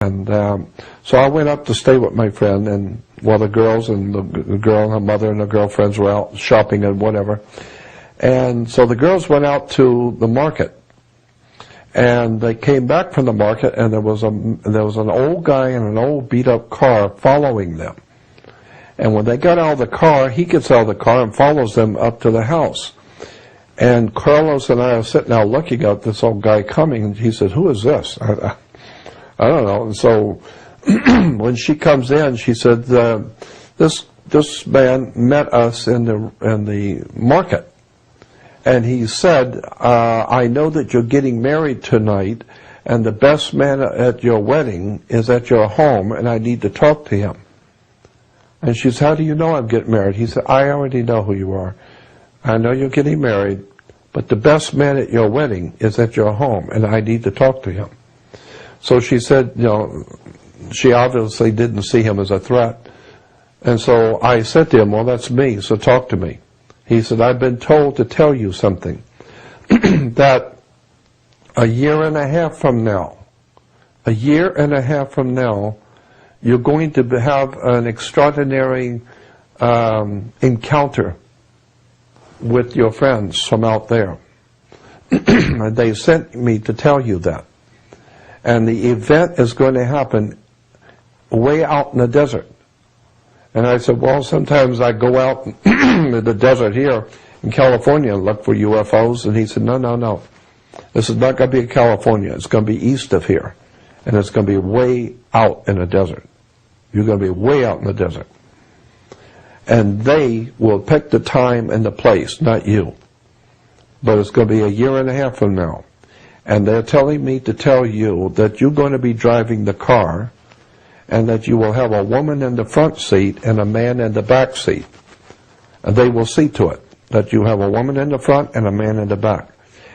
And so I went up to stay with my friend, and the girls and the girl and her mother and her girlfriends were out shopping and whatever. And so the girls went out to the market, and they came back from the market, and there was an old guy in an old beat-up car following them. And when they got out of the car, he gets out of the car and follows them up to the house. And Carlos and I are sitting out looking at this old guy coming, and he said, "Who is this?" I don't know. And so when she comes in, she said, this man met us in the market. And he said, "I know that you're getting married tonight, and the best man at your wedding is at your home, and I need to talk to him." And she said, "How do you know I'm getting married?" He said, "I already know who you are. I know you're getting married, but the best man at your wedding is at your home, and I need to talk to him." So she said, she obviously didn't see him as a threat. And so I said to him, "Well, that's me, so talk to me." He said, "I've been told to tell you something, that a year and a half from now, you're going to have an extraordinary encounter with your friends from out there. And they sent me to tell you that. And the event is going to happen way out in the desert." And I said, "Well, sometimes I go out in the desert here in California and look for UFOs." And he said, No. This is not going to be in California. It's going to be east of here. And it's going to be way out in the desert. You're going to be way out in the desert. And they will pick the time and the place, not you. But it's going to be a year and a half from now. And they're telling me to tell you that you're going to be driving the car, and that you will have a woman in the front seat and a man in the back seat. And they will see to it that you have a woman in the front and a man in the back.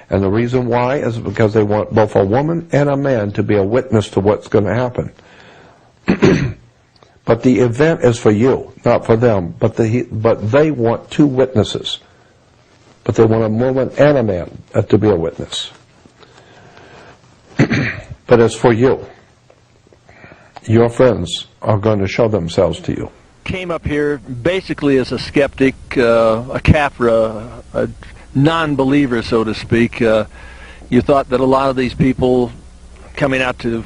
And the reason why is because they want both a woman and a man to be a witness to what's going to happen. But the event is for you, not for them. But they want two witnesses. But they want a woman and a man to be a witness. But it's for you. Your friends are going to show themselves to you. Came up here basically as a skeptic, a Capra, a non-believer, so to speak. You thought that a lot of these people coming out to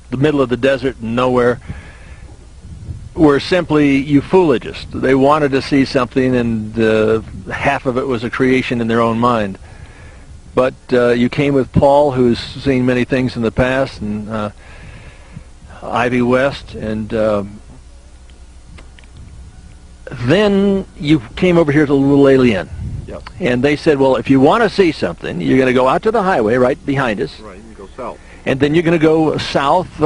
the middle of the desert and nowhere were simply ufologists. They wanted to see something, and half of it was a creation in their own mind. But you came with Paul, who's seen many things in the past, and Ivy West, and then you came over here to the Little Alien. Yep. And they said, well, if you want to see something, you're going to go out to the highway right behind us. Right, you go south. And then you're going to go south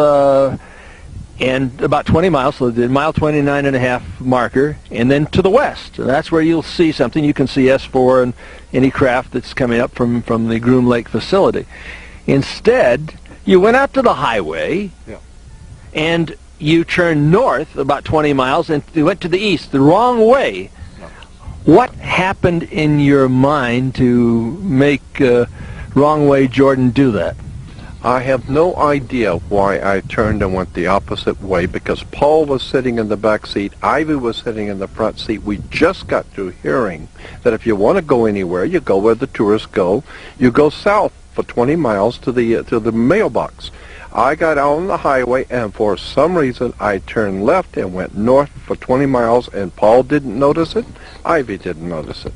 and about 20 miles, so the mile 29 and a half marker, and then to the west. That's where you'll see something. You can see S4 and any craft that's coming up from the Groom Lake facility. Instead, you went out to the highway, and you turned north about 20 miles, and you went to the east, the wrong way. What happened in your mind to make Wrong Way Jordan do that? I have no idea why I turned and went the opposite way, because Paul was sitting in the back seat, Ivy was sitting in the front seat. We just got through hearing that if you want to go anywhere, you go where the tourists go. You go south for 20 miles to the mailbox. I got out on the highway, and for some reason I turned left and went north for 20 miles, and Paul didn't notice it, Ivy didn't notice it.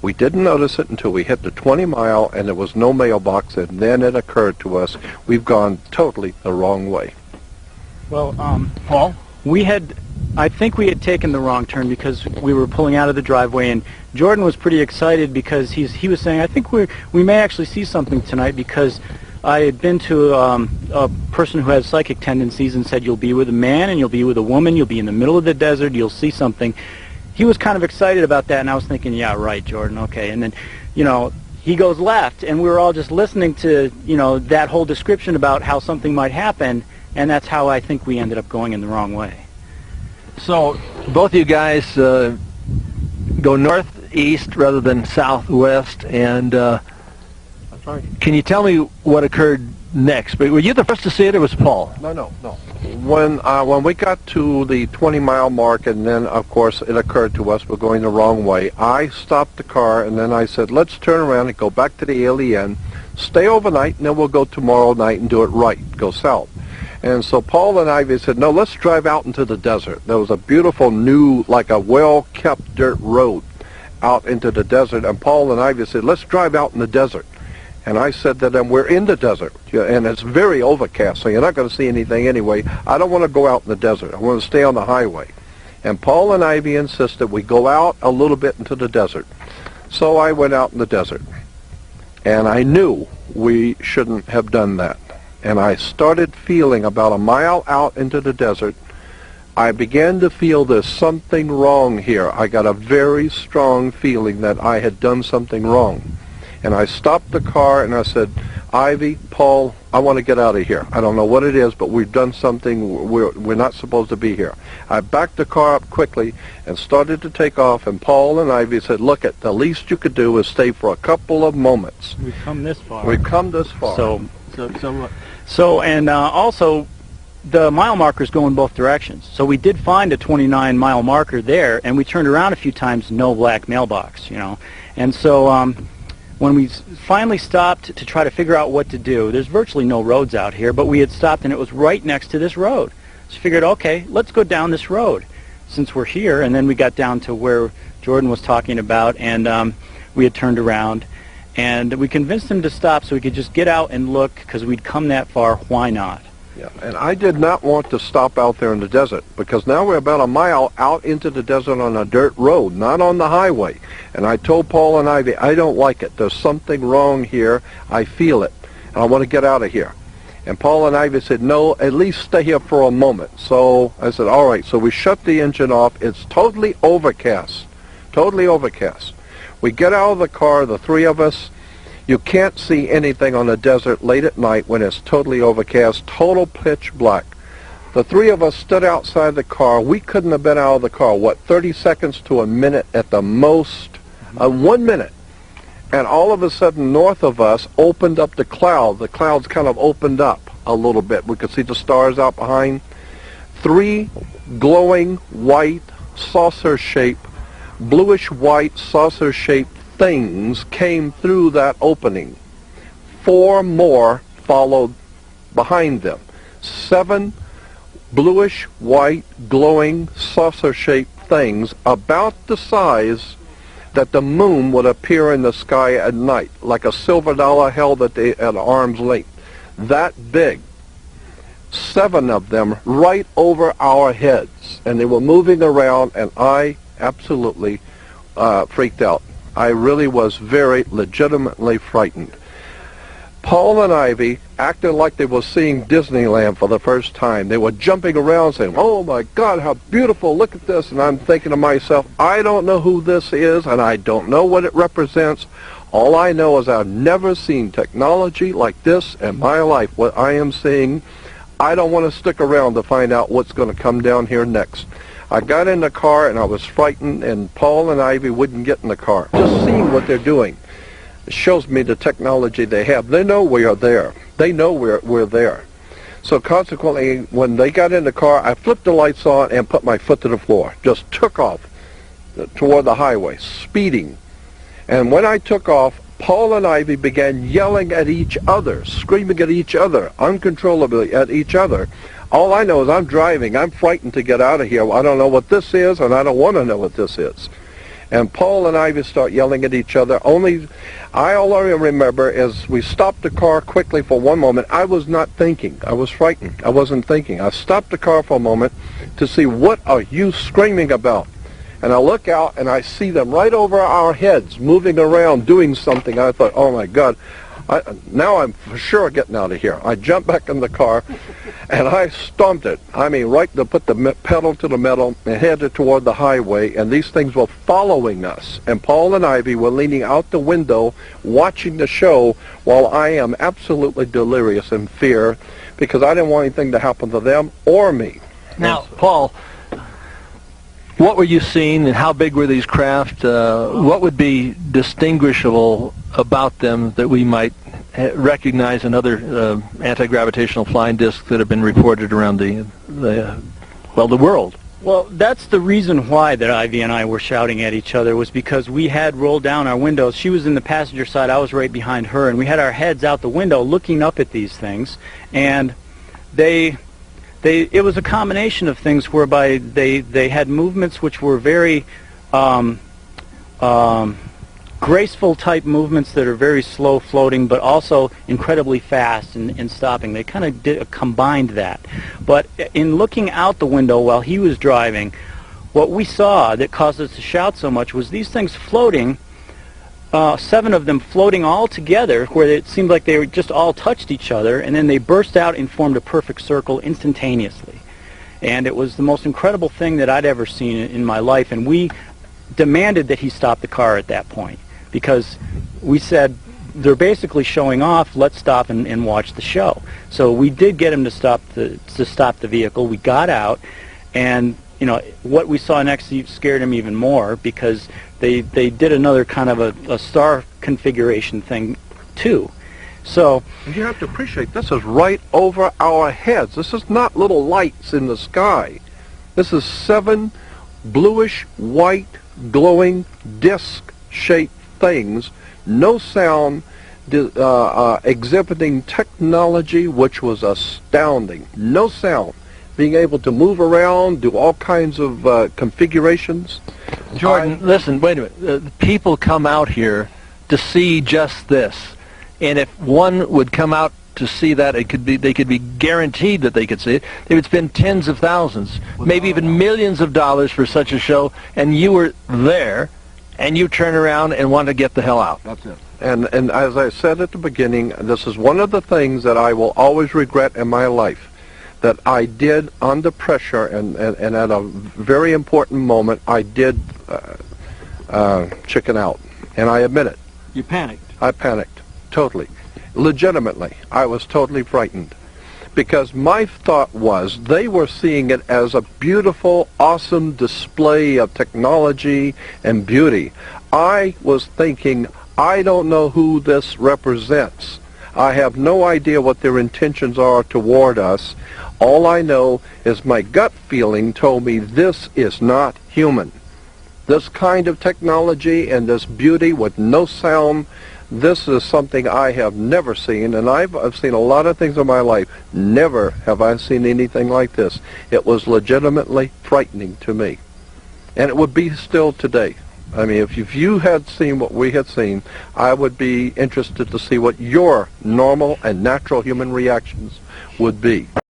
We didn't notice it until we hit the 20-mile, and there was no mailbox, and then it occurred to us we've gone totally the wrong way. Well, Paul, I think we had taken the wrong turn because we were pulling out of the driveway, and Jordan was pretty excited because he was saying, I think we may actually see something tonight, because I had been to a person who has psychic tendencies and said, you'll be with a man and you'll be with a woman, you'll be in the middle of the desert, you'll see something. He was kind of excited about that, and I was thinking, yeah, right, Jordan, okay. And then, he goes left, and we were all just listening to, that whole description about how something might happen, and that's how I think we ended up going in the wrong way. So both of you guys go northeast rather than southwest, and can you tell me what occurred next. But were you the first to see it, or was Paul? No. When we got to the 20-mile mark, and then, of course, it occurred to us we're going the wrong way, I stopped the car, and then I said, let's turn around and go back to the ALEN, stay overnight, and then we'll go tomorrow night and do it right, go south. And so Paul and Ivy said, no, let's drive out into the desert. There was a beautiful new, like a well-kept dirt road out into the desert, and Paul and Ivy said, let's drive out in the desert. And I said to them, we're in the desert, and it's very overcast, so you're not going to see anything anyway. I don't want to go out in the desert. I want to stay on the highway. And Paul and Ivy insisted we go out a little bit into the desert. So I went out in the desert. And I knew we shouldn't have done that. And I started feeling about a mile out into the desert, I began to feel there's something wrong here. I got a very strong feeling that I had done something wrong. And I stopped the car and I said, Ivy, Paul, I want to get out of here. I don't know what it is, but we've done something. We're not supposed to be here. I backed the car up quickly and started to take off, and Paul and Ivy said, look, the least you could do is stay for a couple of moments. We've come this far. We've come this far. Also, the mile markers go in both directions. So we did find a 29-mile marker there, and we turned around a few times, no black mailbox, you know. And so when we finally stopped to try to figure out what to do, there's virtually no roads out here, but we had stopped and it was right next to this road. So we figured, okay, let's go down this road since we're here. And then we got down to where Jordan was talking about, and we had turned around. And we convinced him to stop so we could just get out and look, because we'd come that far, why not? Yeah, and I did not want to stop out there in the desert, because now we're about a mile out into the desert on a dirt road, not on the highway. And I told Paul and Ivy, I don't like it. There's something wrong here. I feel it, and I want to get out of here. And Paul and Ivy said, no, at least stay here for a moment. So I said, all right. So we shut the engine off. It's totally overcast, totally overcast. We get out of the car, the three of us. You can't see anything on the desert late at night when it's totally overcast, total pitch black. The three of us stood outside the car. We couldn't have been out of the car, 30 seconds to a minute at the most, 1 minute. And all of a sudden, north of us opened up the cloud. The clouds kind of opened up a little bit. We could see the stars out behind. 3 glowing white saucer-shaped, bluish-white saucer-shaped things came through that opening. 4 more followed behind them. 7 bluish-white, glowing, saucer-shaped things about the size that the moon would appear in the sky at night, like a silver dollar held at arm's length. That big. 7 of them right over our heads. And they were moving around, and I absolutely freaked out. I really was very legitimately frightened. Paul and Ivy acted like they were seeing Disneyland for the first time. They were jumping around saying, oh my God, how beautiful, look at this. And I'm thinking to myself, I don't know who this is, and I don't know what it represents. All I know is I've never seen technology like this in my life. What I am seeing, I don't want to stick around to find out what's going to come down here next. I got in the car and I was frightened, and Paul and Ivy wouldn't get in the car. Just seeing what they're doing shows me the technology they have. They know we are there. They know we're there. So consequently, when they got in the car, I flipped the lights on and put my foot to the floor. Just took off toward the highway, speeding. And when I took off, Paul and Ivy began yelling at each other, screaming at each other, uncontrollably at each other. All I know is I'm driving. I'm frightened to get out of here. I don't know what this is, and I don't want to know what this is. And Paul and Ivy start yelling at each other. All I remember is we stopped the car quickly for one moment. I was not thinking. I was frightened. I wasn't thinking. I stopped the car for a moment to see, what are you screaming about? And I look out, and I see them right over our heads, moving around, doing something. I thought, oh, my God. Now I'm for sure getting out of here. I jumped back in the car, and I stomped it. I mean, right to put the pedal to the metal and headed toward the highway, and these things were following us. And Paul and Ivy were leaning out the window, watching the show, while I am absolutely delirious in fear, because I didn't want anything to happen to them or me. Now, Paul, what were you seeing, and how big were these craft? What would be distinguishable about them that we might recognize another anti-gravitational flying disc that have been reported around the world. Well, that's the reason why that Ivy and I were shouting at each other, was because we had rolled down our windows. She was in the passenger side, I was right behind her, and we had our heads out the window looking up at these things. And it was a combination of things whereby they had movements which were very graceful type movements that are very slow floating, but also incredibly fast in stopping. They kind of combined that. But in looking out the window while he was driving, what we saw that caused us to shout so much was these things floating, 7 of them floating all together, where it seemed like they were just all touched each other, and then they burst out and formed a perfect circle instantaneously. And it was the most incredible thing that I'd ever seen in my life, and we demanded that he stop the car at that point, because we said, they're basically showing off, let's stop and watch the show. So we did get him to stop the vehicle. We got out, and you know what we saw next scared him even more, because they did another kind of a star configuration thing too. So And you have to appreciate, this is right over our heads. This is not little lights in the sky. This is 7 bluish white glowing disc-shaped things, no sound, exhibiting technology which was astounding. No sound, being able to move around, do all kinds of configurations. Jordan, listen, wait a minute. People come out here to see just this, and if one would come out to see that, they could be guaranteed that they could see it. They would spend tens of thousands, maybe even millions of dollars for such a show, and you were there, and you turn around and want to get the hell out. That's it. And as I said at the beginning, this is one of the things that I will always regret in my life, that I did under pressure and at a very important moment, I did chicken out. And I admit it. You panicked. I panicked, totally. Legitimately, I was totally frightened. Because my thought was they were seeing it as a beautiful, awesome display of technology and beauty. I was thinking, I don't know who this represents. I have no idea what their intentions are toward us. All I know is my gut feeling told me this is not human. This kind of technology and this beauty with no sound, this is something I have never seen, and I've seen a lot of things in my life. Never have I seen anything like this. It was legitimately frightening to me. And it would be still today. I mean, if you had seen what we had seen, I would be interested to see what your normal and natural human reactions would be.